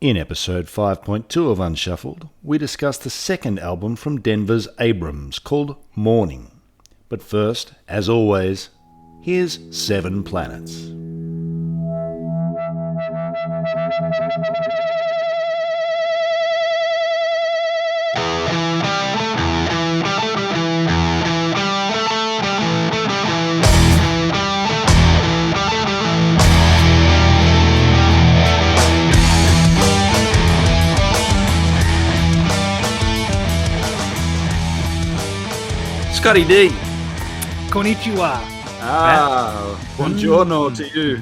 In episode 5.2 of Unshuffled, we discuss the second album from Denver's Abrams called Morning. But first, as always, here's 7 Planets. Scotty D. Konnichiwa. Buongiorno to you.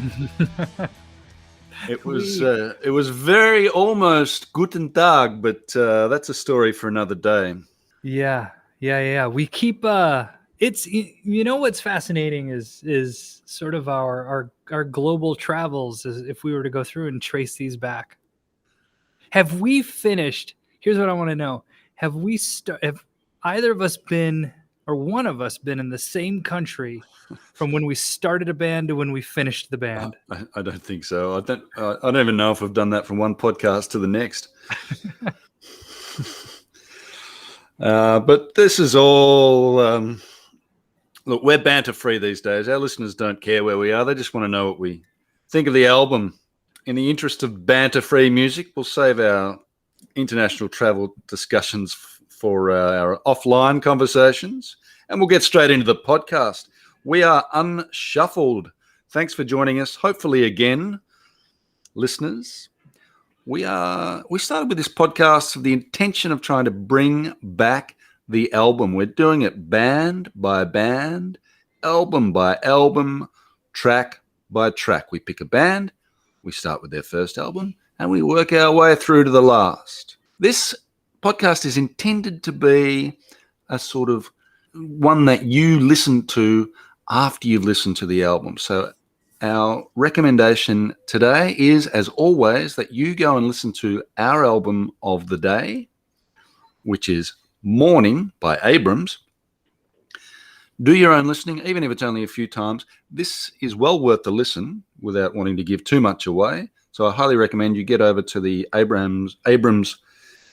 It was very almost Guten Tag, but that's a story for another day. Yeah. We keep it's what's fascinating is sort of our global travels, as if we were to go through and trace these back. Have we finished? Here's what I want to know. Have either of us been, or one of us been, in the same country from when we started a band to when we finished the band? I don't think so. I don't even know if we've done that from one podcast to the next. But this is all. Look, we're banter free these days. Our listeners don't care where we are. They just want to know what we think of the album. In the interest of banter free music, we'll save our international travel discussions for our offline conversations, and we'll get straight into the podcast. We are Unshuffled. Thanks for joining us. Hopefully again, listeners. We started with this podcast with the intention of trying to bring back the album. We're doing it band by band, album by album, track by track. We pick a band, we start with their first album, and we work our way through to the last. This podcast is intended to be a sort of one that you listen to after you've listened to the album. So our recommendation today is, as always, that you go and listen to our album of the day, which is Morning by Abrams. Do your own listening, even if it's only a few times. This is well worth the listen without wanting to give too much away. So I highly recommend you get over to the Abrams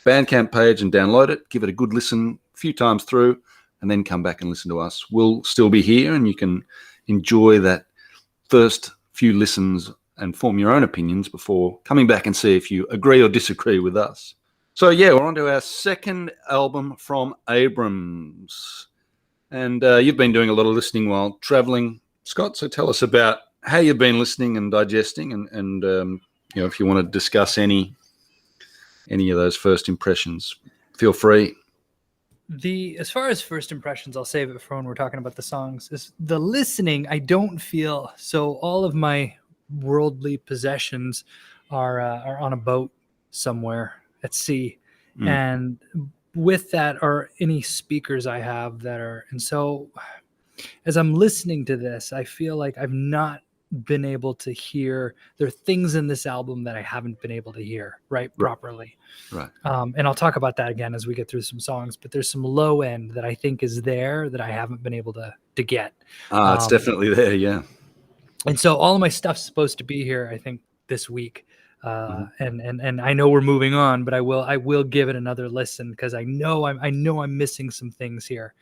Bandcamp page and download it, give it a good listen a few times through, and then come back and listen to us. We'll still be here, and you can enjoy that first few listens and form your own opinions before coming back and see if you agree or disagree with us. So yeah, we're on to our second album from Abrams. And you've been doing a lot of listening while traveling, Scott, so tell us about how you've been listening and digesting, and if you want to discuss any of those first impressions, feel free. As far as first impressions, I'll save it for when we're talking about the songs. Is the listening, I don't feel so. All of my worldly possessions are on a boat somewhere at sea, and with that are any speakers I have that are. And so, as I'm listening to this, I feel like I've not been able to hear. There are things in this album that I haven't been able to hear properly. Right. And I'll talk about that again as we get through some songs, but there's some low end that I think is there that I haven't been able to get. It's definitely there. Yeah. And so all of my stuff's supposed to be here, I think, this week. And I know we're moving on, but I will give it another listen, because I know I'm missing some things here.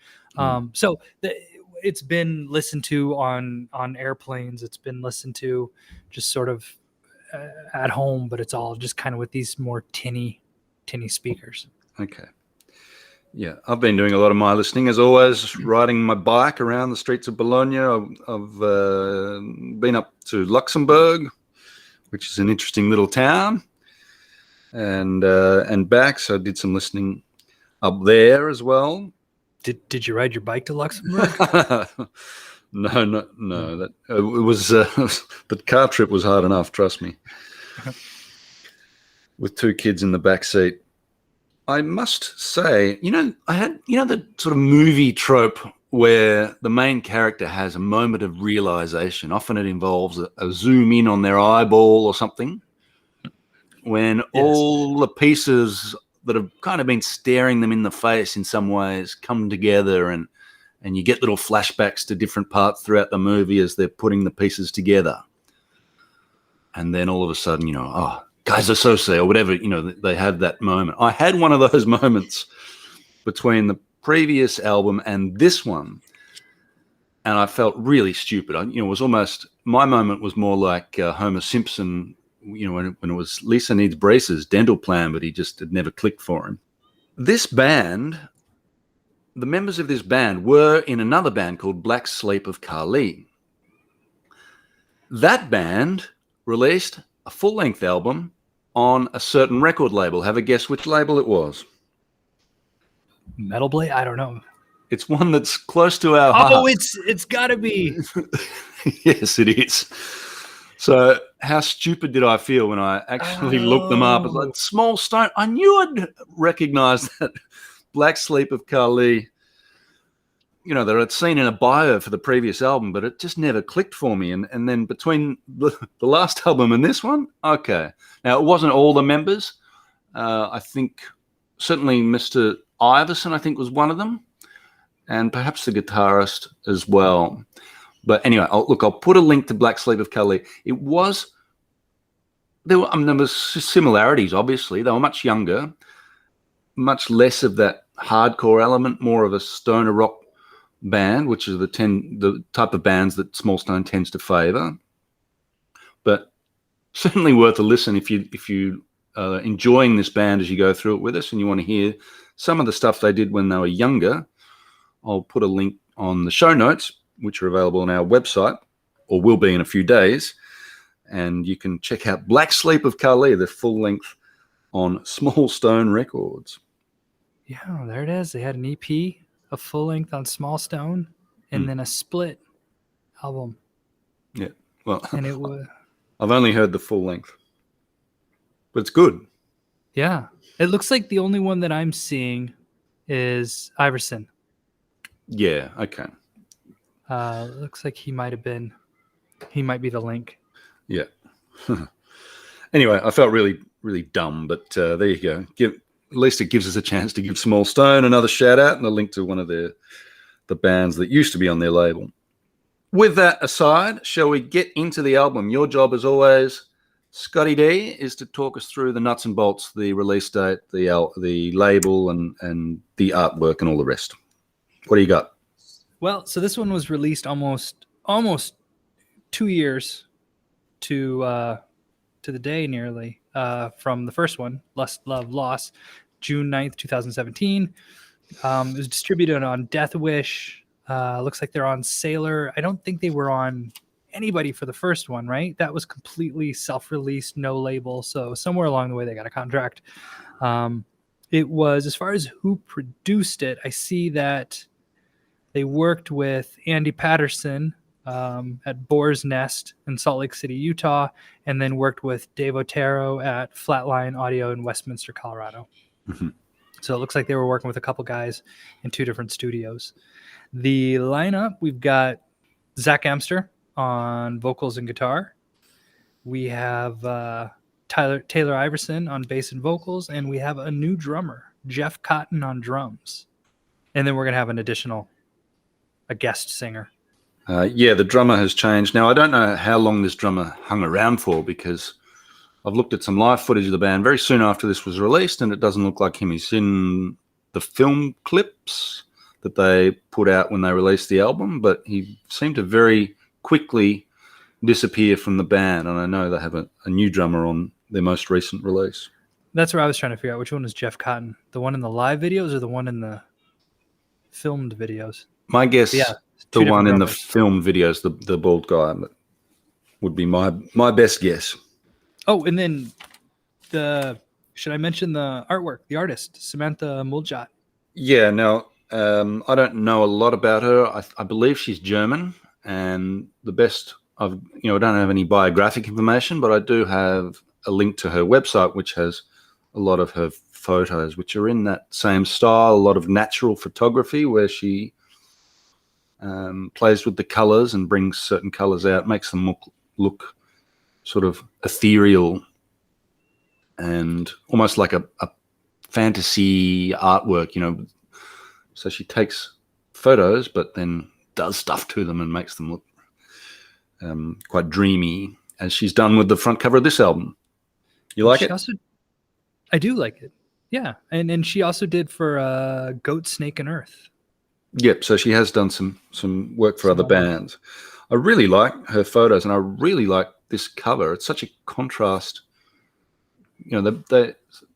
It's been listened to on airplanes. It's been listened to just sort of at home, but it's all just kind of with these more tinny speakers. Okay. Yeah, I've been doing a lot of my listening, as always, riding my bike around the streets of Bologna. I've been up to Luxembourg, which is an interesting little town, and back. So I did some listening up there as well. Did you ride your bike to Luxembourg? No. That it was the car trip was hard enough. Trust me. With 2 kids in the back seat, I must say, I had the sort of movie trope where the main character has a moment of realization. Often it involves a zoom in on their eyeball or something, when all the pieces that have kind of been staring them in the face in some ways come together, and you get little flashbacks to different parts throughout the movie as they're putting the pieces together. And then all of a sudden, guys associate or whatever, they have that moment. I had one of those moments between the previous album and this one, and I felt really stupid. It was almost, my moment was more like Homer Simpson, when it was Lisa needs braces, dental plan, but it never clicked for him. This band, the members of this band were in another band called Black Sleep of Kali. That band released a full-length album on a certain record label. Have a guess which label it was? Metal Blade? I don't know. It's one that's close to our heart. Oh, it's got to be. Yes, it is. So how stupid did I feel when I actually looked them up? It's like Small Stone. I knew I'd recognize that Black Sleep of Kali, that I'd seen in a bio for the previous album, but it just never clicked for me. And then between the last album and this one, okay. Now, it wasn't all the members. I think certainly Mr. Iverson, I think, was one of them, and perhaps the guitarist as well. But anyway, I'll put a link to Black Sleep of Kali. There was similarities, obviously. They were much younger, much less of that hardcore element, more of a stoner rock band, which is the type of bands that Small Stone tends to favor. But certainly worth a listen if you are enjoying this band as you go through it with us and you want to hear some of the stuff they did when they were younger. I'll put a link on the show notes, which are available on our website, or will be in a few days. And you can check out Black Sleep of Kali, the full length on Small Stone Records. Yeah, there it is. They had an EP, a full length on Small Stone, and then a split album. Yeah, well, and it was. I've only heard the full length, but it's good. Yeah, it looks like the only one that I'm seeing is Iverson. Yeah, okay. Looks like he might be the link. Yeah. Anyway, I felt really, really dumb, but there you go. At least it gives us a chance to give Small Stone another shout out and a link to one of the bands that used to be on their label. With that aside, shall we get into the album? Your job, as always, Scotty D, is to talk us through the nuts and bolts, the release date, the label, and the artwork and all the rest. What do you got? Well, so this one was released almost 2 years to the day nearly from the first one, Lust, Love, Loss, June 9th, 2017. It was distributed on Death Wish. Looks like they're on Sailor. I don't think they were on anybody for the first one, right? That was completely self-released, no label. So somewhere along the way, they got a contract. It was, as far as who produced it, I see that they worked with Andy Patterson at Boar's Nest in Salt Lake City, Utah, and then worked with Dave Otero at Flatline Audio in Westminster, Colorado. Mm-hmm. So it looks like they were working with a couple guys in 2 different studios. The lineup, we've got Zach Amster on vocals and guitar. We have Taylor Iverson on bass and vocals, and we have a new drummer, Jeff Cotton, on drums. And then we're going to have a guest singer. Yeah, the drummer has changed. Now, I don't know how long this drummer hung around for, because I've looked at some live footage of the band very soon after this was released, and it doesn't look like him. He's in the film clips that they put out when they released the album, but he seemed to very quickly disappear from the band, and I know they have a new drummer on their most recent release. That's where I was trying to figure out which one is Jeff Cotton. The one in the live videos or the one in the filmed videos? My guess, yeah, the one in the film videos, the bald guy, would be my best guess. Oh, and then should I mention the artwork, the artist, Samantha Muljat? Yeah, now, I don't know a lot about her. I believe she's German, and the best I don't have any biographic information, but I do have a link to her website, which has a lot of her photos, which are in that same style, a lot of natural photography where she plays with the colors and brings certain colors out, makes them look sort of ethereal and almost like a fantasy artwork, So she takes photos, but then does stuff to them and makes them look quite dreamy, as she's done with the front cover of this album. You like She it? also, I do like it. Yeah, and she also did for Goat, Snake, and Earth. Yep. So she has done some work for other Small work. bands. I really like her photos, and I really like this cover. It's such a contrast. You know,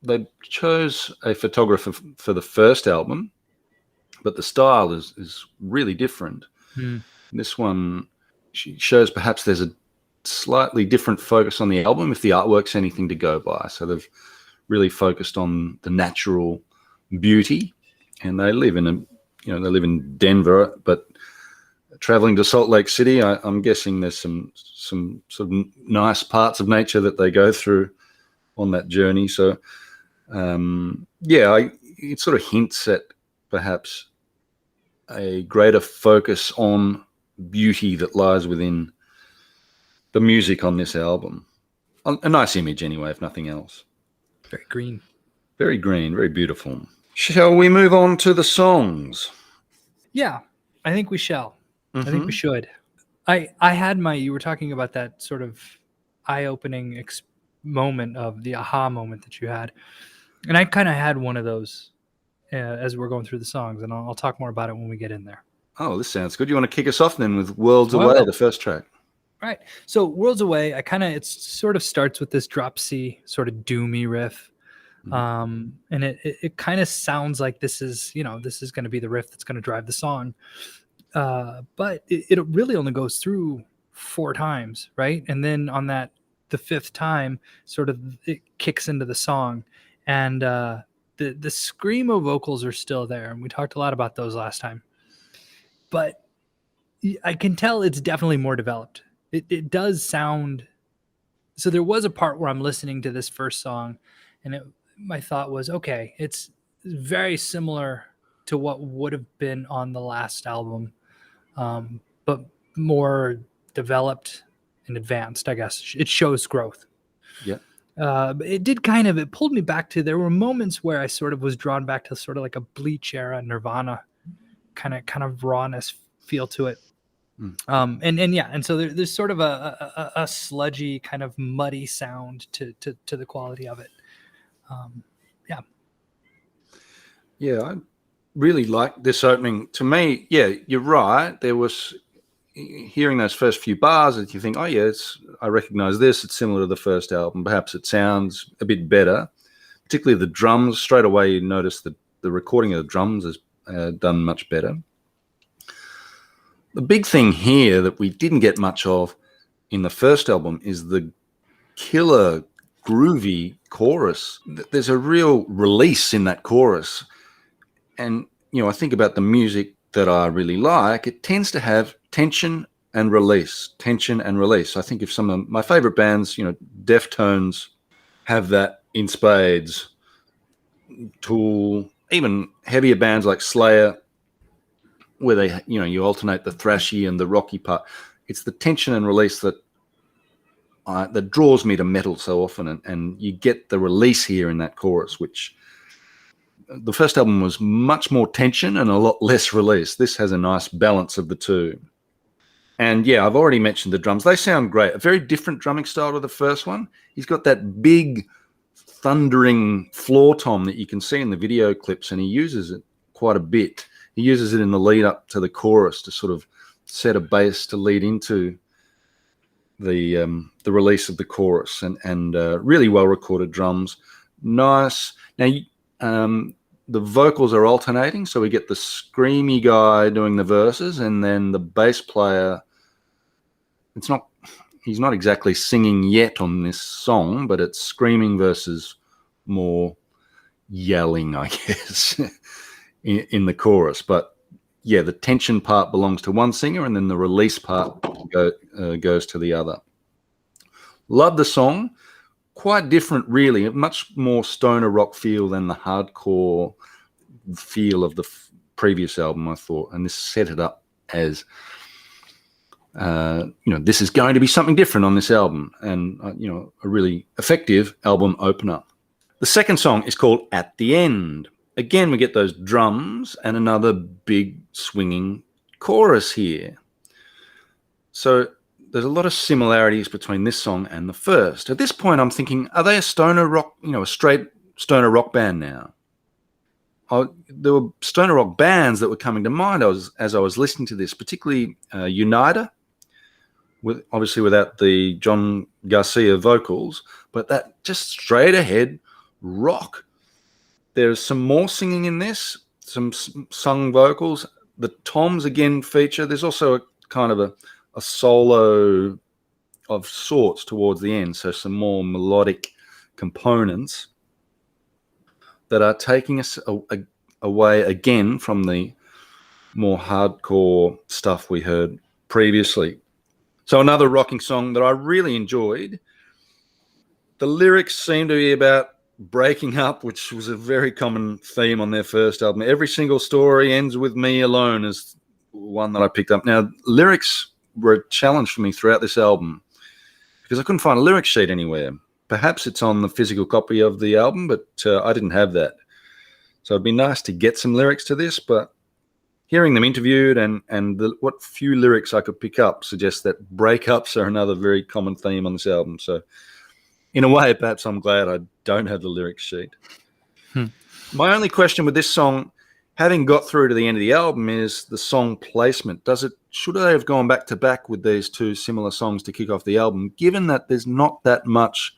they chose a photographer for the first album, but the style is really different. Hmm. This one, she shows perhaps there's a slightly different focus on the album if the artwork's anything to go by. So they've really focused on the natural beauty, and they live in Denver, but traveling to Salt Lake City, I'm guessing there's some sort of nice parts of nature that they go through on that journey. So it sort of hints at perhaps a greater focus on beauty that lies within the music on this album. A nice image anyway, if nothing else. Very green. Very green, very beautiful. Shall we move on to the songs? Yeah, I think we shall. I think we Mhm. should. You were talking about that sort of eye-opening moment of the aha moment that you had. And I kind of had one of those as we're going through the songs, and I'll talk more about it when we get in there. Oh, this sounds good. You want to kick us off then with Worlds Oh, I Away, will. the first track? Right. So Worlds Away, it sort of starts with this drop C sort of doomy riff. Mhm. And it kind of sounds like this is going to be the riff that's going to drive the song. But it really only goes through 4 times, right? And then on the fifth time, sort of it kicks into the song, and the screamo vocals are still there, and we talked a lot about those last time. But I can tell it's definitely more developed. It does sound. So there was a part where I'm listening to this first song, and my thought was, okay, it's very similar to what would have been on the last album, but more developed and advanced, I guess. It shows growth. Yeah. But it pulled me back there were moments where I sort of was drawn back to sort of like a Bleach era Nirvana kind of rawness feel to it. Mm. And so there's sort of a sludgy kind of muddy sound to the quality of it. Yeah. Yeah, I really like this opening. To me, yeah, you're right. There was hearing those first few bars that you think, oh yeah, I recognize this. It's similar to the first album. Perhaps it sounds a bit better, particularly the drums. Straight away, you notice that the recording of the drums is done much better. The big thing here that we didn't get much of in the first album is the killer groovy chorus. There's a real release in that chorus. And, I think about the music that I really like, it tends to have tension and release. I think if some of my favorite bands, Deftones, have that in spades. Tool, even heavier bands like Slayer, where they, you alternate the thrashy and the rocky part. It's the tension and release that draws me to metal so often, and you get the release here in that chorus, which the first album was much more tension and a lot less release. This has a nice balance of the two. And yeah, I've already mentioned the drums. They sound great. A very different drumming style to the first one. He's got that big thundering floor tom that you can see in the video clips, and he uses it quite a bit. He uses it in the lead up to the chorus to sort of set a bass to lead into the release of the chorus, and really well recorded drums. Nice. Now, the vocals are alternating, so we get the screamy guy doing the verses, and then the bass player. He's not exactly singing yet on this song, but it's screaming versus more yelling, I guess, in the chorus. But yeah, the tension part belongs to one singer, and then the release part goes to the other. Love the song. Quite different, really. A much more stoner rock feel than the hardcore feel of the previous album, I thought. And this set it up as, this is going to be something different on this album, and, a really effective album opener. The second song is called At the End. Again, we get those drums and another big swinging chorus here. So there's a lot of similarities between this song and the first. At this point, I'm thinking, are they a stoner rock, a straight stoner rock band now? There were stoner rock bands that were coming to mind as I was listening to this, particularly Uniter, obviously without the John Garcia vocals, but that just straight ahead rock. There's some more singing in this, some sung vocals. The toms again feature. There's also a kind of a solo of sorts towards the end, so some more melodic components that are taking us away again from the more hardcore stuff we heard previously. So another rocking song that I really enjoyed. The lyrics seem to be about breaking up, which was a very common theme on their first album. Every single story ends with me alone is one that I picked up. Now, lyrics were a challenge for me throughout this album because I couldn't find a lyric sheet anywhere. Perhaps it's on the physical copy of the album, but I didn't have that. So it'd be nice to get some lyrics to this, but hearing them interviewed and what few lyrics I could pick up suggests that breakups are another very common theme on this album. So in a way, perhaps I'm glad I don't have the lyrics sheet. My only question with this song, having got through to the end of the album, is the song placement. Should they have gone back to back with these two similar songs to kick off the album, given that there's not that much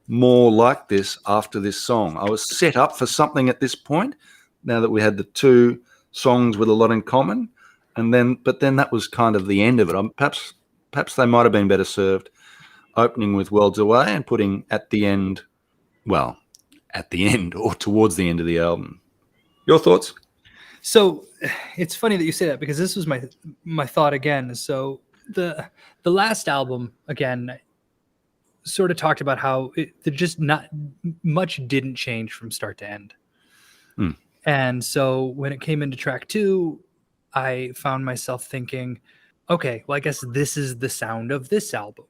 more like this after this song? I was set up for something at this point, now that we had the two songs with a lot in common, but then that was kind of the end of it. Perhaps they might have been better served opening with Worlds Away and putting at the end or towards the end of the album. Your thoughts? So it's funny that you say that, because this was my thought again. So the last album, again, sort of talked about how just not much didn't change from start to end. And so when it came into track 2, I found myself thinking, okay, well, I guess this is the sound of this album,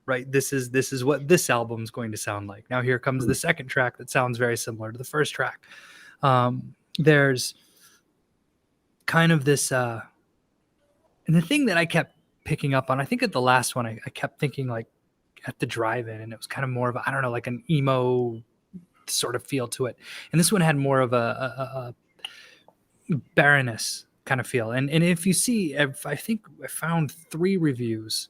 right? This is what this album is going to sound like. Now here comes the second track that sounds very similar to the first track. There's kind of this, and the thing that I kept picking up on, I think at the last one, I kept thinking like at the drive-in, and it was kind of more of a, like an emo sort of feel to it. And this one had more of a Baroness kind of feel. And if you see, I think I found 3 reviews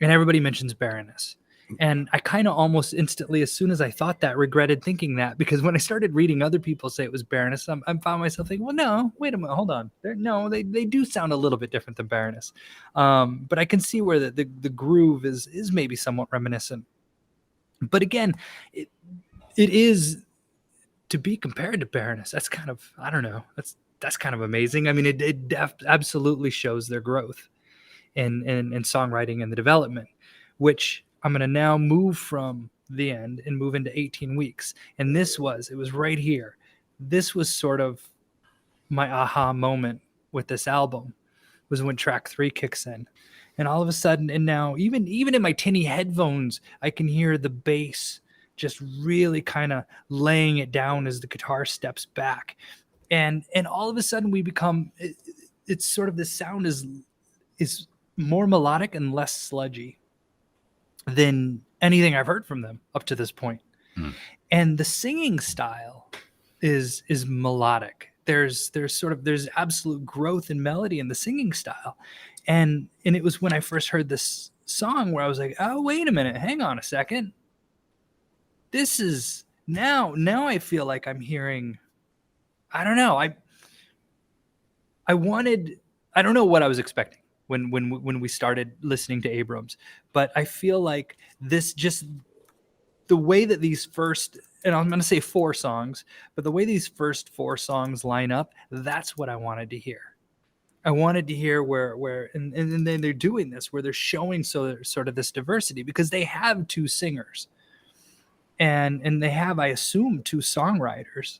and everybody mentions Baroness. And I kind of almost instantly, as soon as I thought that, regretted thinking that, because when I started reading other people say it was Baroness, I found myself thinking, well, no, wait a minute, hold on. They do sound a little bit different than Baroness. But I can see where the groove is maybe somewhat reminiscent. But again, it is to be compared to Baroness. That's kind of, I don't know, that's kind of amazing. I mean, it absolutely shows their growth in songwriting and the development, which I'm going to now move from the end and move into 18 weeks. And it was right here. This was sort of my aha moment with this album, was when track 3 kicks in. And all of a sudden, and now even in my tinny headphones, I can hear the bass just really kind of laying it down as the guitar steps back. And all of a sudden we become, it's sort of, the sound is more melodic and less sludgy than anything I've heard from them up to this point. And the singing style is melodic. There's absolute growth in melody in the singing style. And it was when I first heard this song where I was like, oh, wait a minute, hang on a second. This is now I feel like I'm hearing, I don't know. I don't know what I was expecting when we started listening to Abrams, but I feel like this, just the way that these first, and I'm going to say 4 songs, but the way these first 4 songs line up, that's what I wanted to hear. I wanted to hear where and then they're doing this, where they're showing sort of this diversity, because they have 2 singers and they have, I assume, 2 songwriters.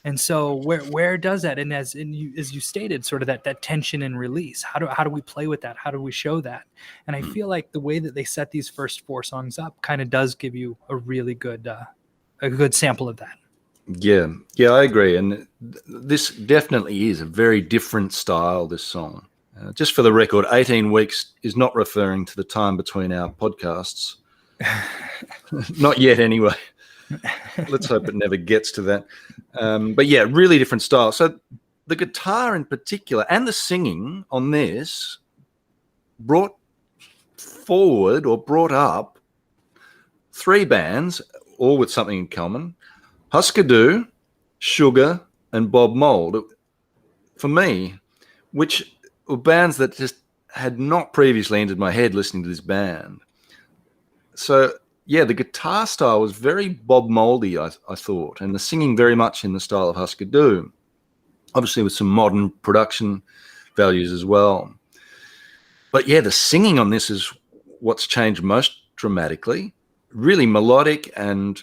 And so where does that, and as you stated, sort of that tension and release, how do we play with that? How do we show that? And I feel like the way that they set these first 4 songs up kind of does give you a really good a good sample of that. Yeah, I agree. And this definitely is a very different style, this song. Just for the record, 18 weeks is not referring to the time between our podcasts. Not yet, anyway. Let's hope it never gets to that. But yeah, really different style. So the guitar in particular and the singing on this brought up three bands, all with something in common: Husker Du, Sugar, and Bob Mould. For me, which were bands that just had not previously entered my head listening to this band. So yeah, the guitar style was very Bob Mouldy, I thought, and the singing very much in the style of Husker Du, obviously with some modern production values as well. But yeah, the singing on this is what's changed most dramatically. Really melodic, and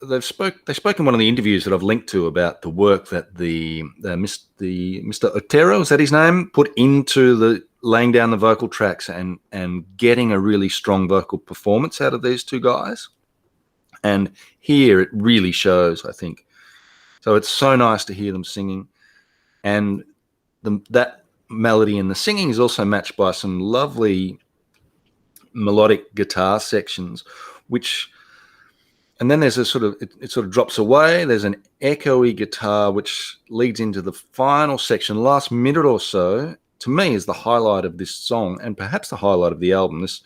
they spoke in one of the interviews that I've linked to about the work that the Mr. Otero, is that his name, put into the laying down the vocal tracks and getting a really strong vocal performance out of these two guys. And here it really shows, I think. So it's so nice to hear them singing, and that melody and the singing is also matched by some lovely melodic guitar sections, and then there's a sort of, it sort of drops away. There's an echoey guitar which leads into the final section, last minute or so. To me, is the highlight of this song, and perhaps the highlight of the album. This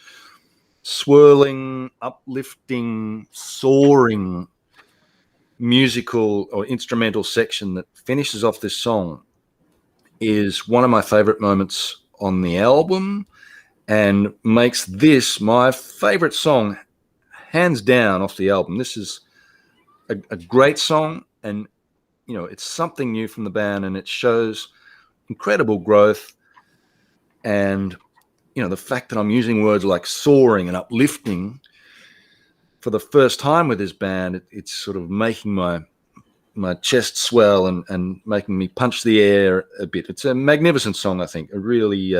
swirling, uplifting, soaring musical or instrumental section that finishes off this song is one of my favorite moments on the album, and makes this my favorite song, hands down, off the album. This is a great song, and it's something new from the band, and it shows incredible growth. And the fact that I'm using words like soaring and uplifting for the first time with this band, it's sort of making my chest swell and making me punch the air a bit. It's a magnificent song, I think. I really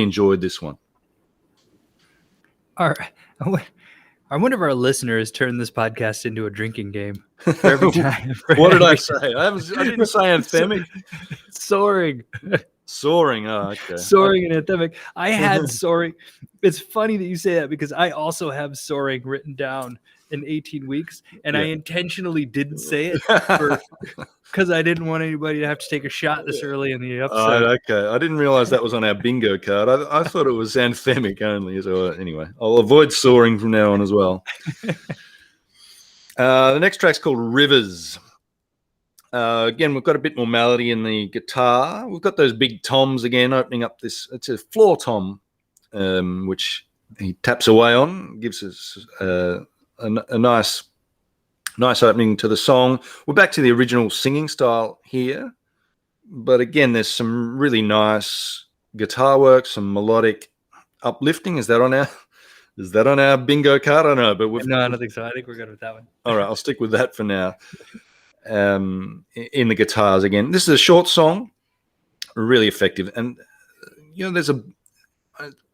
enjoyed this one. All right. One of our listeners turned this podcast into a drinking game for every time. What did I say? I didn't say anthemic. Soaring. Soaring. Oh, okay. Soaring and anthemic. I had soaring. It's funny that you say that, because I also have soaring written down in 18 weeks, and I intentionally didn't say it because I didn't want anybody to have to take a shot this early in the episode. Okay. I didn't realize that was on our bingo card. I thought it was anthemic only. So anyway, I'll avoid soaring from now on as well. The next track's called Rivers. Again, we've got a bit more melody in the guitar. We've got those big toms again opening up this. It's a floor tom, which he taps away on, gives us a nice opening to the song. We're back to the original singing style here, but again, there's some really nice guitar work, some melodic uplifting. Is that on our bingo card? I don't know, but no, I don't think so. I think we're good with that one. All right, I'll stick with that for now. In the guitars again. This is a short song, really effective, and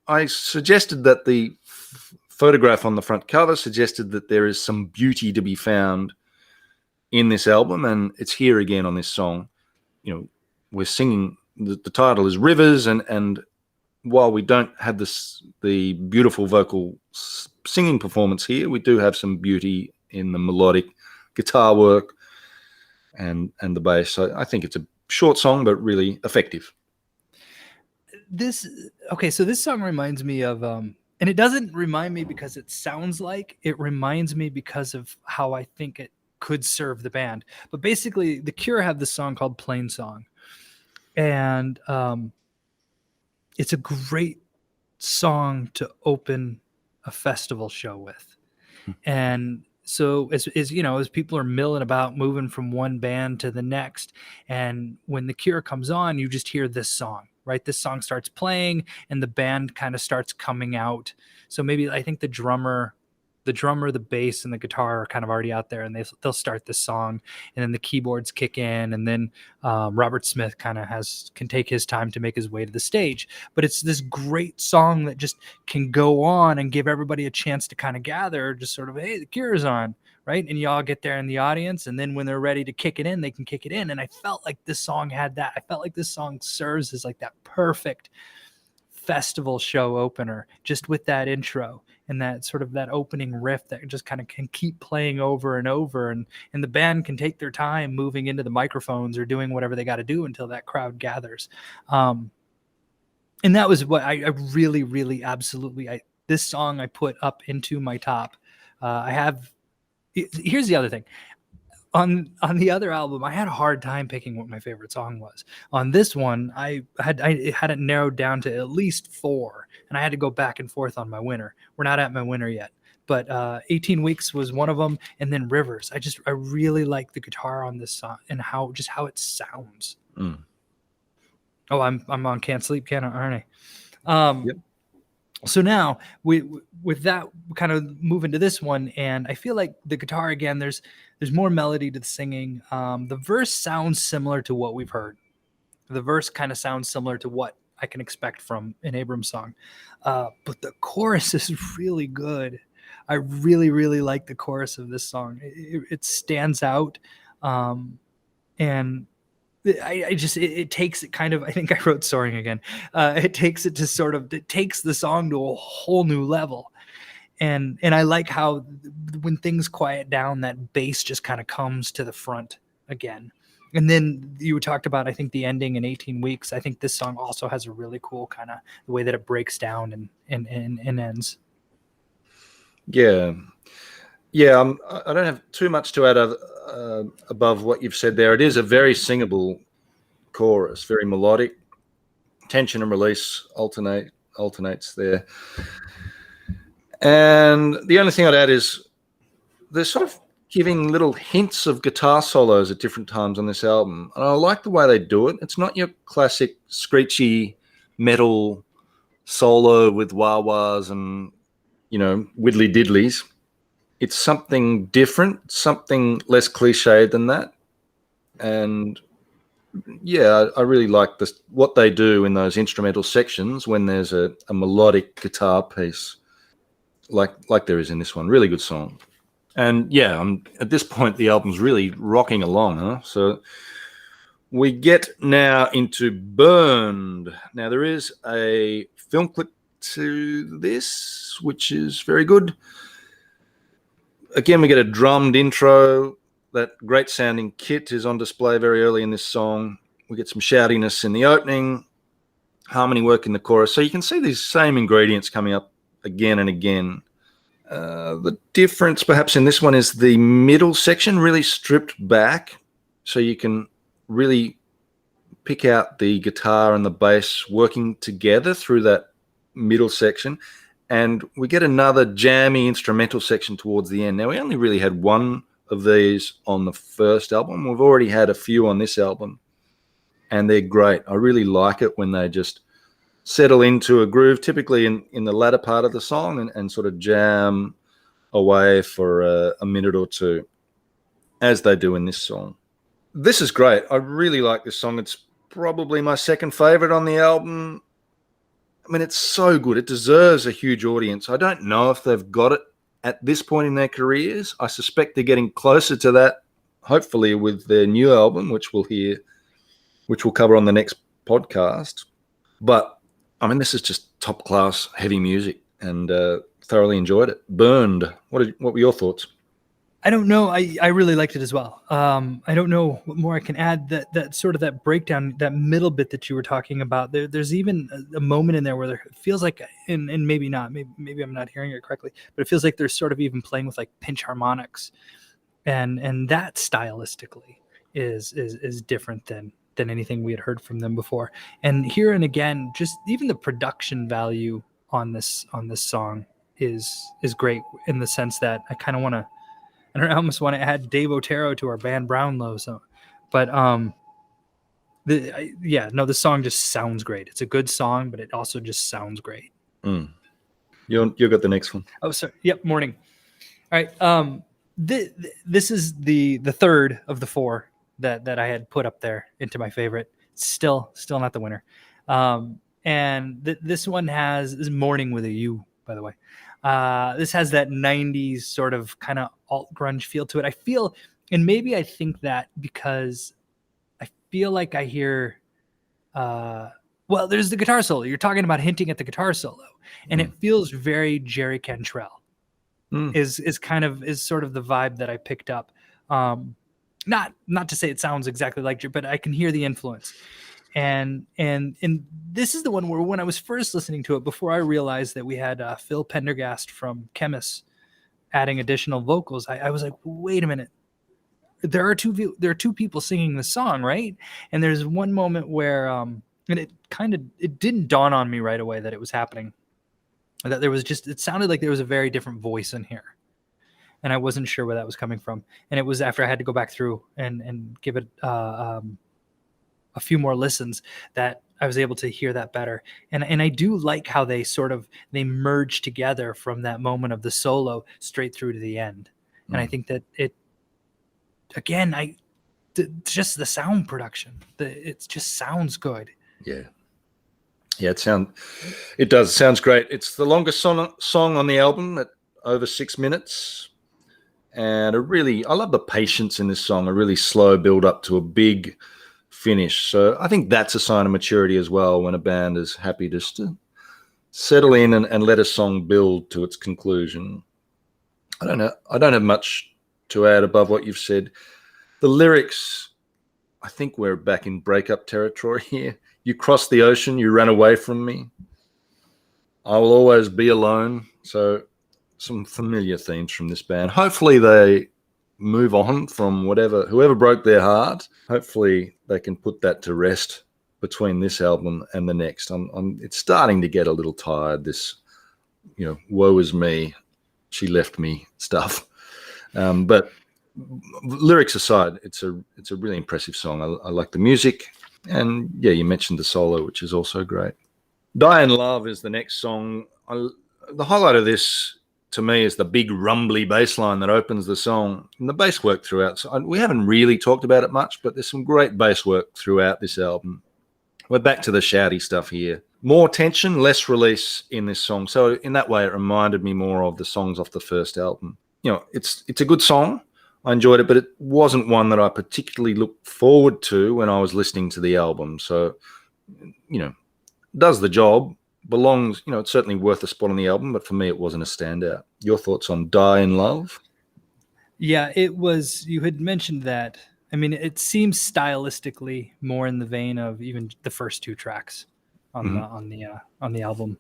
I suggested that the photograph on the front cover suggested that there is some beauty to be found in this album, and it's here again on this song. We're singing, the title is Rivers, and while we don't have the beautiful vocal singing performance here, we do have some beauty in the melodic guitar work and the bass. So I think it's a short song, but really effective. So this song reminds me of, and it doesn't remind me because it sounds like, it reminds me because of how I think it could serve the band. But basically, The Cure have this song called Plain Song, and it's a great song to open a festival show with. And so as people are milling about, moving from one band to the next, and when The Cure comes on, you just hear this song, right? This song starts playing and the band kind of starts coming out. So maybe I think the drummer, the bass, and the guitar are kind of already out there, and they'll start this song, and then the keyboards kick in, and then Robert Smith kind of can take his time to make his way to the stage. But it's this great song that just can go on and give everybody a chance to kind of gather, just sort of, hey, The Cure is on, right? And you all get there in the audience, and then when they're ready to kick it in, they can kick it in. And I felt like this song had that. I felt like this song serves as like that perfect festival show opener, just with that intro and that sort of that opening riff that just kind of can keep playing over and over, and the band can take their time moving into the microphones or doing whatever they got to do until that crowd gathers. And that was what I really, really, absolutely, this song I put up into my top. Here's the other thing. On the other album, I had a hard time picking what my favorite song was. On this one, I had it narrowed down to at least 4, and I had to go back and forth on my winner. We're not at my winner yet, but 18 Weeks was one of them, and then Rivers. I really like the guitar on this song and how it sounds. Oh, I'm on Can't Sleep, aren't I? Yep. So now with that, we kind of move into this one, and I feel like the guitar again. There's more melody to the singing. The verse sounds similar to what we've heard. The verse kind of sounds similar to what I can expect from an Abrams song, but the chorus is really good. I really, really like the chorus of this song. It stands out, and it takes it kind of, I think I wrote Soaring again. It takes it takes the song to a whole new level. And I like how when things quiet down, that bass just kind of comes to the front again. And then you talked about, I think, the ending in 18 Weeks. I think this song also has a really cool kind of the way that it breaks down and ends. Yeah. Yeah, I don't have too much to add above what you've said there. It is a very singable chorus, very melodic. Tension and release alternates there. And the only thing I'd add is they're sort of giving little hints of guitar solos at different times on this album. And I like the way they do it. It's not your classic screechy metal solo with wah-wahs and, widdly diddlies. It's something different, something less cliched than that. And yeah, I really like what they do in those instrumental sections when there's a melodic guitar piece like there is in this one. Really good song. And yeah, at this point, the album's really rocking along, huh? So we get now into Burned. Now, there is a film clip to this, which is very good. Again, we get a drummed intro. That great sounding kit is on display very early in this song. We get some shoutiness in the opening, harmony work in the chorus. So you can see these same ingredients coming up again and again. The difference perhaps in this one is the middle section really stripped back, so you can really pick out the guitar and the bass working together through that middle section. And we get another jammy instrumental section towards the end. Now, we only really had one of these on the first album. We've already had a few on this album, and they're great. I really like it when they just settle into a groove, typically in the latter part of the song, and sort of jam away for a minute or two, as they do in this song. This is great. I really like this song. It's probably my second favorite on the album. I mean, it's so good. It deserves a huge audience. I don't know if they've got it at this point in their careers. I suspect they're getting closer to that, hopefully with their new album, which we'll cover on the next podcast. But I mean, this is just top class heavy music, and thoroughly enjoyed it. Burned. What were your thoughts? I don't know. I really liked it as well. I don't know what more I can add. That sort of that breakdown, that middle bit that you were talking about. There's even a moment in there where it feels like, and maybe not, maybe I'm not hearing it correctly, but it feels like they're sort of even playing with like pinch harmonics, and that stylistically is different than anything we had heard from them before. And here and again, just even the production value on this song is great, in the sense that I kind of want to. I almost want to add Dave Otero to our band Brownlow. So, but the song just sounds great. It's a good song, but it also just sounds great. You got the next one. Oh, sorry. Yep. Morning. All right. This is the third of the 4 that I had put up there into my favorite. Still not the winner. And this one is Morning with a U, by the way. This has that 90s sort of kind of alt grunge feel to it. I feel, and maybe I think that because I feel like I hear, well, there's the guitar solo. You're talking about hinting at the guitar solo, and it feels very Jerry Cantrell. Is sort of the vibe that I picked up. Not to say it sounds exactly like, but I can hear the influence. And this is the one where when I was first listening to it, before I realized that we had Phil Pendergast from Chemist adding additional vocals, I was like, wait a minute. There are two people singing the song, right? And there's one moment where and it didn't dawn on me right away that it was happening. That it sounded like there was a very different voice in here. And I wasn't sure where that was coming from. And it was after I had to go back through and give it a few more listens that I was able to hear that better. And I do like how they merge together from that moment of the solo straight through to the end. And I think that just the sound production, it just sounds good. Yeah. Yeah, it does. It sounds great. It's the longest song on the album at over 6 minutes. And I love the patience in this song, a really slow build up to a big finish. So I think that's a sign of maturity as well, when a band is happy just to settle in and let a song build to its conclusion. I don't have much to add above what you've said. The lyrics, I think we're back in breakup territory here. You crossed the ocean, you ran away from me. I will always be alone. So some familiar themes from this band. Hopefully they move on from whoever broke their heart. Hopefully they can put that to rest between this album and the next. It's starting to get a little tired, this, woe is me, she left me stuff. But lyrics aside, it's a really impressive song. I like the music. And yeah, you mentioned the solo, which is also great. Die in Love is the next song. The highlight of this to me is the big rumbly bass line that opens the song, and the bass work throughout. So we haven't really talked about it much, but there's some great bass work throughout this album. We're back to the shouty stuff here. More tension, less release in this song. So in that way, it reminded me more of the songs off the first album. It's a good song. I enjoyed it, but it wasn't one that I particularly looked forward to when I was listening to the album. So, does the job, belongs, it's certainly worth a spot on the album, but for me, it wasn't a standout. Your thoughts on Die in Love? Yeah, it was, you had mentioned that. I mean, it seems stylistically more in the vein of even the first two tracks on the album,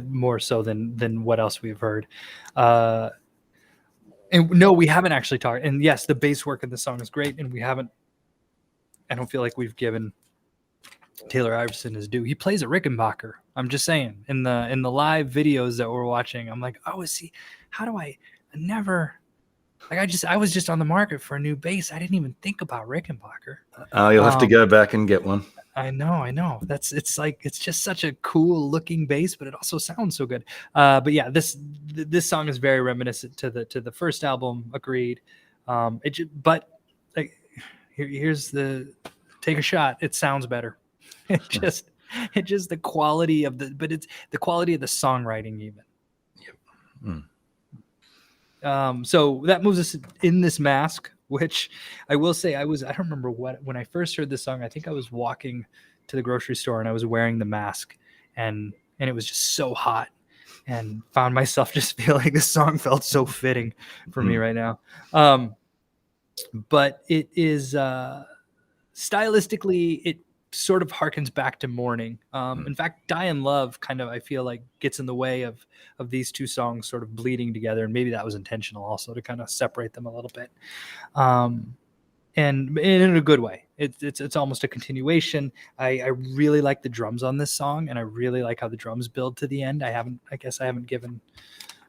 more so than what else we've heard. And no, we haven't actually talked. And yes, the bass work in the song is great. And I don't feel like we've given Taylor Iverson his due. He plays a Rickenbacker. I'm just saying, in the live videos that we're watching, I'm like, oh, is he? How do I never? Like I was just on the market for a new bass. I didn't even think about Rickenbacker. You'll have to go back and get one. I know. It's just such a cool looking bass, but it also sounds so good. But yeah, this song is very reminiscent to the first album. Agreed. But like, here's the take a shot. It sounds better. It's just the quality of it's the quality of the songwriting even. Yep. So that moves us in this mask, which I will say I don't remember when I first heard this song. I think I was walking to the grocery store and I was wearing the mask, and it was just so hot, and found myself just feeling this song felt so fitting for me right now. But it is stylistically, it sort of harkens back to Morning. In fact, Die in Love kind of, I feel like, gets in the way of these two songs sort of bleeding together, and maybe that was intentional also to kind of separate them a little bit, and in a good way. It's almost a continuation. I really like the drums on this song, and I really like how the drums build to the end. I guess I haven't given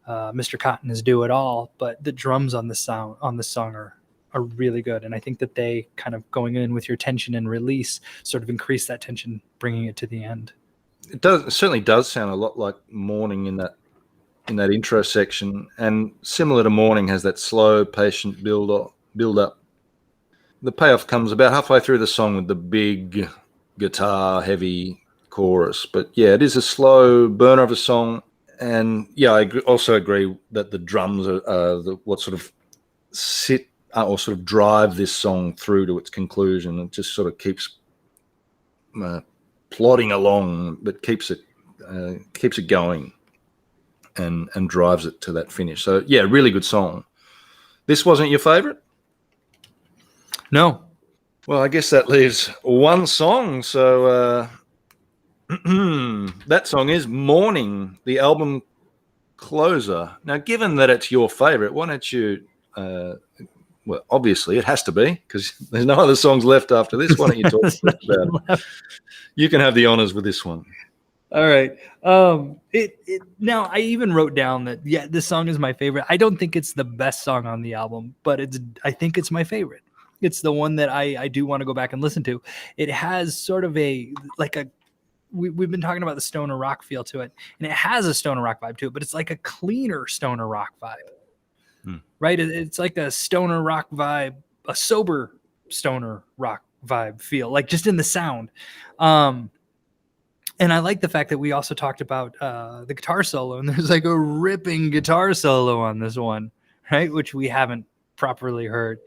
Mr. Cotton his due at all, but the drums on this song are really good. And I think that they kind of going in with your tension and release sort of increase that tension, bringing it to the end. It certainly does sound a lot like Morning in that intro section, and similar to Morning has that slow, patient build up. The payoff comes about halfway through the song with the big guitar heavy chorus. But yeah, it is a slow burner of a song, And yeah, I also agree that the drums are what sort of sit or sort of drive this song through to its conclusion. It just sort of keeps plodding along, but keeps it going and drives it to that finish. So yeah, really good song. This wasn't your favorite? No. Well, I guess that leaves one song. So that song is Morning, the album closer. Now, given that it's your favorite, why don't you well, obviously it has to be because there's no other songs left after this. Why don't you talk about it? You can have the honors with this one. All right. Now I even wrote down that this song is my favorite. I don't think it's the best song on the album, but I think it's my favorite. It's the one that I do want to go back and listen to. It has sort of we've been talking about the stoner rock feel to it, and it has a stoner rock vibe to it, but it's like a cleaner stoner rock vibe, right? It's like a stoner rock vibe, a sober stoner rock vibe feel, like just in the sound. And I like the fact that we also talked about the guitar solo, and there's like a ripping guitar solo on this one, right? Which we haven't properly heard.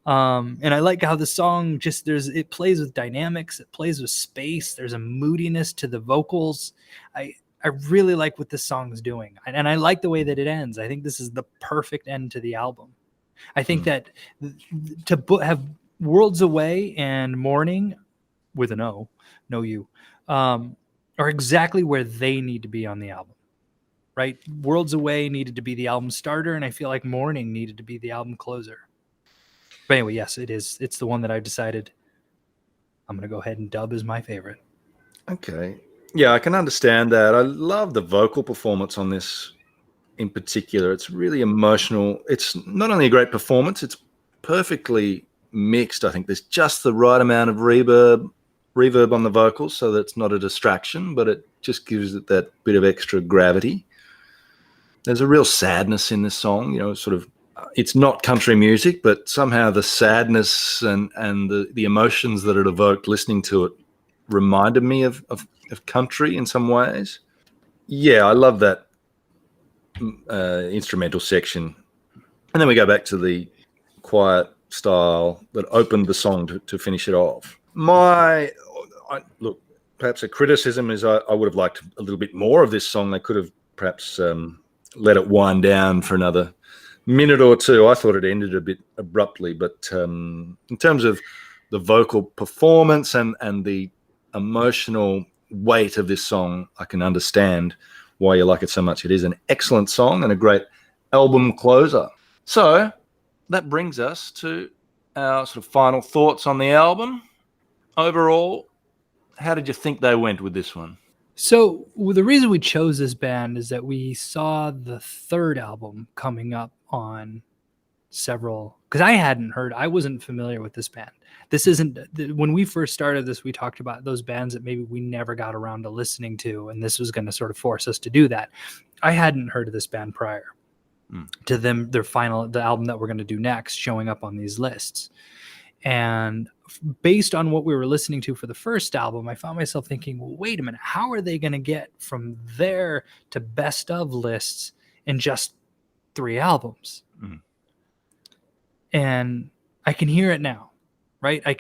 And I like how the song it plays with dynamics, it plays with space. There's a moodiness to the vocals. I really like what this song is doing. And I like the way that it ends. I think this is the perfect end to the album. I think that to have Worlds Away and Morning with an O, no U, are exactly where they need to be on the album, right? Worlds Away needed to be the album starter, and I feel like Morning needed to be the album closer. But anyway, yes, it is. It's the one that I've decided I'm going to go ahead and dub as my favorite. Okay. Yeah, I can understand that. I love the vocal performance on this in particular. It's really emotional. It's not only a great performance, it's perfectly mixed. I think there's just the right amount of reverb on the vocals so that it's not a distraction, but it just gives it that bit of extra gravity. There's a real sadness in this song, sort of. It's not country music, but somehow the sadness and the emotions that it evoked listening to it reminded me of country in some ways. Yeah, I love that instrumental section. And then we go back to the quiet style that opened the song to finish it off. Look, perhaps a criticism is I would have liked a little bit more of this song. They could have perhaps let it wind down for another minute or two. I thought it ended a bit abruptly, but in terms of the vocal performance and the emotional weight of this song, I can understand why you like it so much. It is an excellent song and a great album closer. So that brings us to our sort of final thoughts on the album. Overall, how did you think they went with this one? So the reason we chose this band is that we saw the third album coming up on several, because I wasn't familiar with this band. This isn't, when we first started this, we talked about those bands that maybe we never got around to listening to, and this was going to sort of force us to do that. I hadn't heard of this band prior to them, the album that we're going to do next, showing up on these lists. And based on what we were listening to for the first album, I found myself thinking, well, wait a minute, how are they going to get from there to best of lists in just 3 albums? And I can hear it now, right? I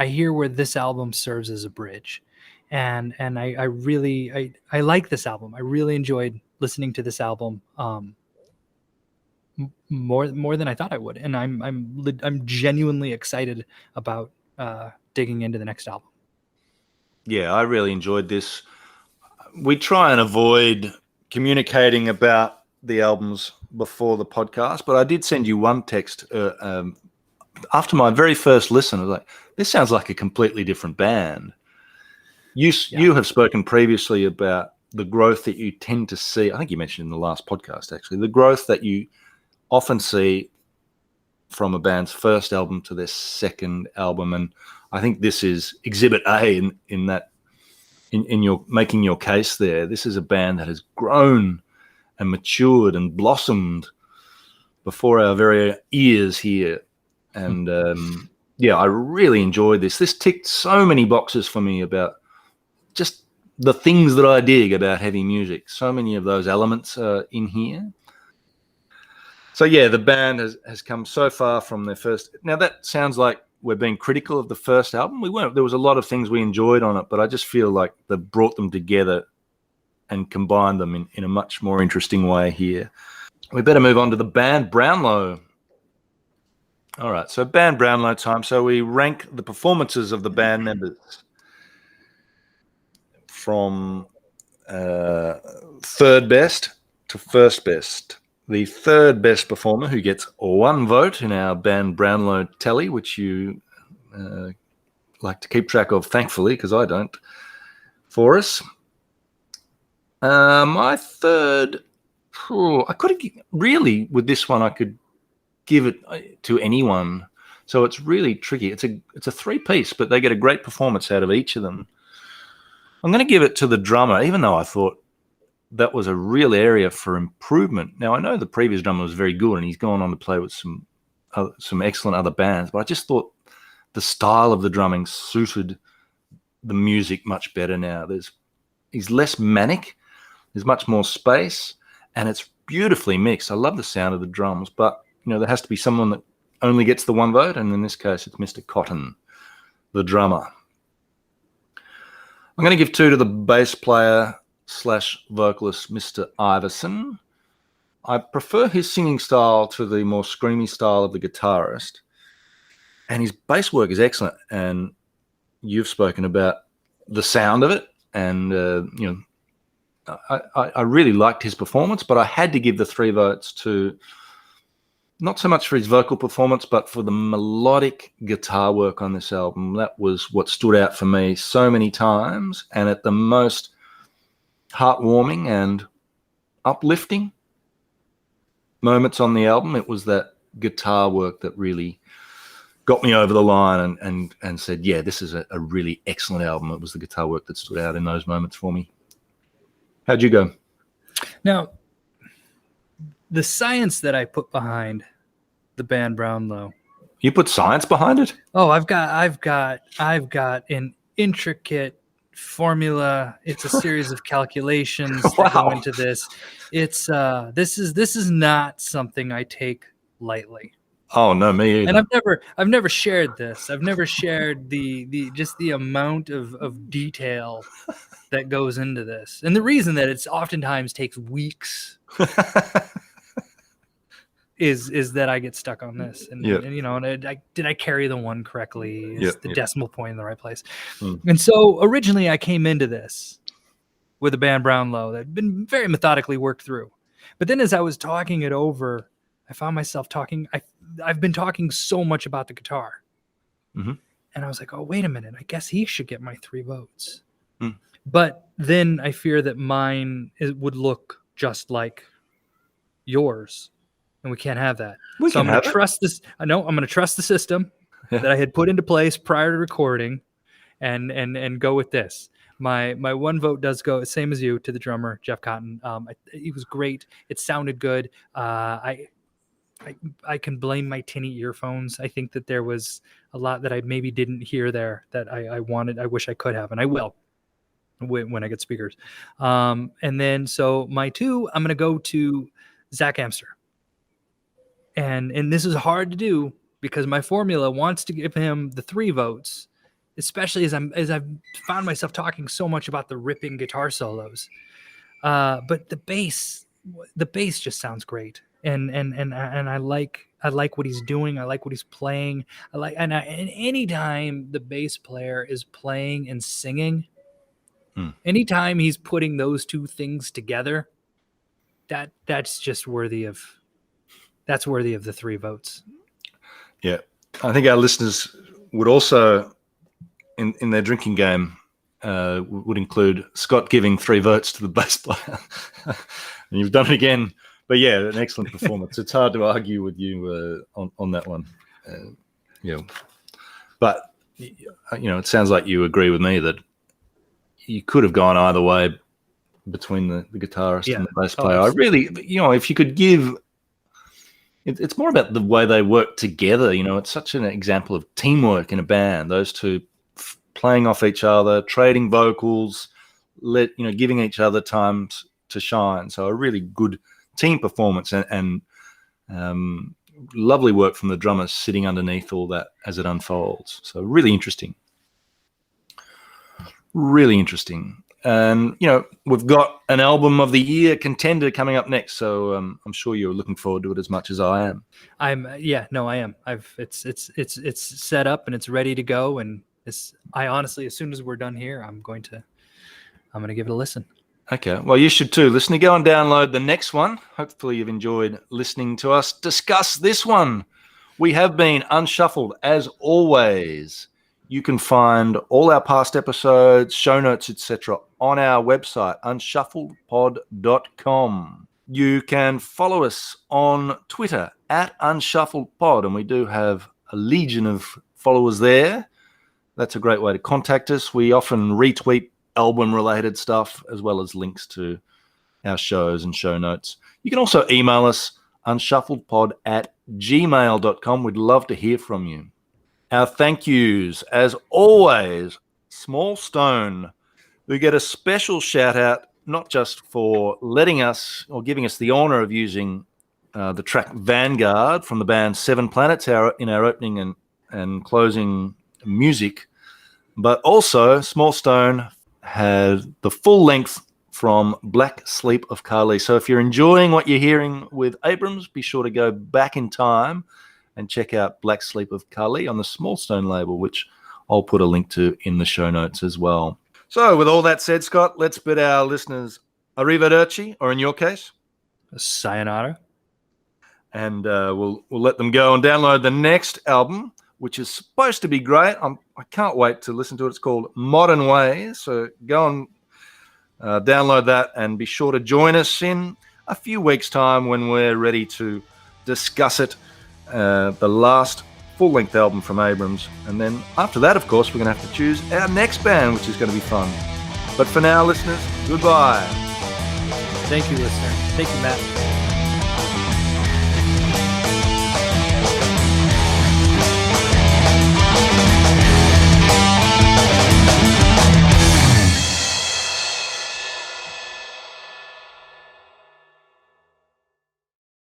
hear where this album serves as a bridge. And I really like this album. I really enjoyed listening to this album more than I thought I would. And I'm genuinely excited about digging into the next album. Yeah, I really enjoyed this. We try and avoid communicating about the albums before the podcast, but I did send you one text after my very first listen. I was like, this sounds like a completely different band. You have spoken previously about the growth that you tend to see. I think you mentioned in the last podcast, actually, the growth that you often see from a band's first album to their second album. And I think this is exhibit A in that, in your making your case there. This is a band that has grown and matured and blossomed before our very ears here. And I really enjoyed this. This ticked so many boxes for me about just the things that I dig about heavy music. So many of those elements are in here. So yeah, the band has come so far from their first. Now that sounds like we're being critical of the first album. We weren't. There was a lot of things we enjoyed on it, but I just feel like they brought them together and combined them in a much more interesting way here. We better move on to the band Brownlow. All right, so band Brownlow time. So we rank the performances of the band members from third best to first best. The third best performer, who gets 1 vote in our band Brownlow tally, which you like to keep track of, thankfully, because I don't, for us. My third, I could have really, with this one, I could give it to anyone. So it's really tricky. It's a 3-piece, but they get a great performance out of each of them. I'm going to give it to the drummer, even though I thought that was a real area for improvement. Now, I know the previous drummer was very good, and he's gone on to play with some excellent other bands, but I just thought the style of the drumming suited the music much better now. He's less manic, there's much more space, and it's beautifully mixed. I love the sound of the drums, but there has to be someone that only gets the 1 vote, and in this case, it's Mr. Cotton, the drummer. I'm going to give 2 to the bass player / vocalist, Mr. Iverson. I prefer his singing style to the more screamy style of the guitarist, and his bass work is excellent. And you've spoken about the sound of it, and I really liked his performance, but I had to give the 3 votes to, not so much for his vocal performance, but for the melodic guitar work on this album. That was what stood out for me so many times, and at the most heartwarming and uplifting moments on the album, it was that guitar work that really got me over the line and said, yeah, this is a really excellent album. It was the guitar work that stood out in those moments for me. How'd you go? Now, the science that I put behind the band Brownlow. You put science behind it? Oh, I've got an intricate formula. It's a series of calculations that go into this. It's this is not something I take lightly. Oh no, me either. And I've never shared this. I've never shared the just the amount of detail that goes into this, and the reason that it's oftentimes takes weeks is that I get stuck on this, and did I carry the 1 correctly? Is the decimal point in the right place? And so originally I came into this with a band Brownlow that had been very methodically worked through, but then as I was talking it over, I found myself talking. I've been talking so much about the guitar, and I was like, oh wait a minute, I guess he should get my 3 votes. But then I fear that mine would look just like yours, and we can't have that. So I'm going to trust this. I'm going to trust the system that I had put into place prior to recording, and go with this. My 1 vote does go, same as you, to the drummer, Jeff Cotton. He was great. It sounded good. I can blame my tinny earphones. I think that there was a lot that I maybe didn't hear there that I wanted. I wish I could have, and I will when I get speakers. And then so my 2, I'm going to go to Zach Amster. And this is hard to do because my formula wants to give him the 3 votes, especially as I've found myself talking so much about the ripping guitar solos. But the bass just sounds great. And I like what he's doing. I like what he's playing. And anytime the bass player is playing and singing, anytime he's putting those 2 things together, that's just worthy of the 3 votes. Yeah, I think our listeners would also, in their drinking game, would include Scott giving 3 votes to the bass player. And you've done it again. But yeah, an excellent performance. It's hard to argue with you on that one. But it sounds like you agree with me that you could have gone either way between the guitarist and the bass player. I really, if you could give, it's more about the way they work together. It's such an example of teamwork in a band. Those 2 playing off each other, trading vocals, giving each other time to shine. So a really good team performance and lovely work from the drummers sitting underneath all that as it unfolds. So really interesting. Really interesting. And, we've got an album of the year contender coming up next. So I'm sure you're looking forward to it as much as I am. I am. It's set up and it's ready to go. And I honestly, as soon as we're done here, I'm going to give it a listen. Okay. Well, you should too. Listen, go and download the next one. Hopefully you've enjoyed listening to us discuss this one. We have been Unshuffled as always. You can find all our past episodes, show notes, etc. on our website, unshuffledpod.com. You can follow us on Twitter @unshuffledpod, and we do have a legion of followers there. That's a great way to contact us. We often retweet album-related stuff as well as links to our shows and show notes. You can also email us, unshuffledpod@gmail.com. We'd love to hear from you. Our thank yous, as always, Small Stone. We get a special shout out, not just for letting us or giving us the honor of using the track Vanguard from the band Seven Planets in our opening and closing music, but also Small Stone had the full length from Black Sleep of Kali. So if you're enjoying what you're hearing with Abrams, be sure to go back in time and check out Black Sleep of Kali on the Small Stone label, which I'll put a link to in the show notes as well. So with all that said, Scott, let's bid our listeners arrivederci, or in your case, sayonara. And we'll let them go and download the next album, which is supposed to be great. I can't wait to listen to it. It's called Modern Ways. So go and download that and be sure to join us in a few weeks' time when we're ready to discuss it, the last full-length album from Abrams. And then after that, of course, we're going to have to choose our next band, which is going to be fun. But for now, listeners, goodbye. Thank you, listener. Thank you, Matt.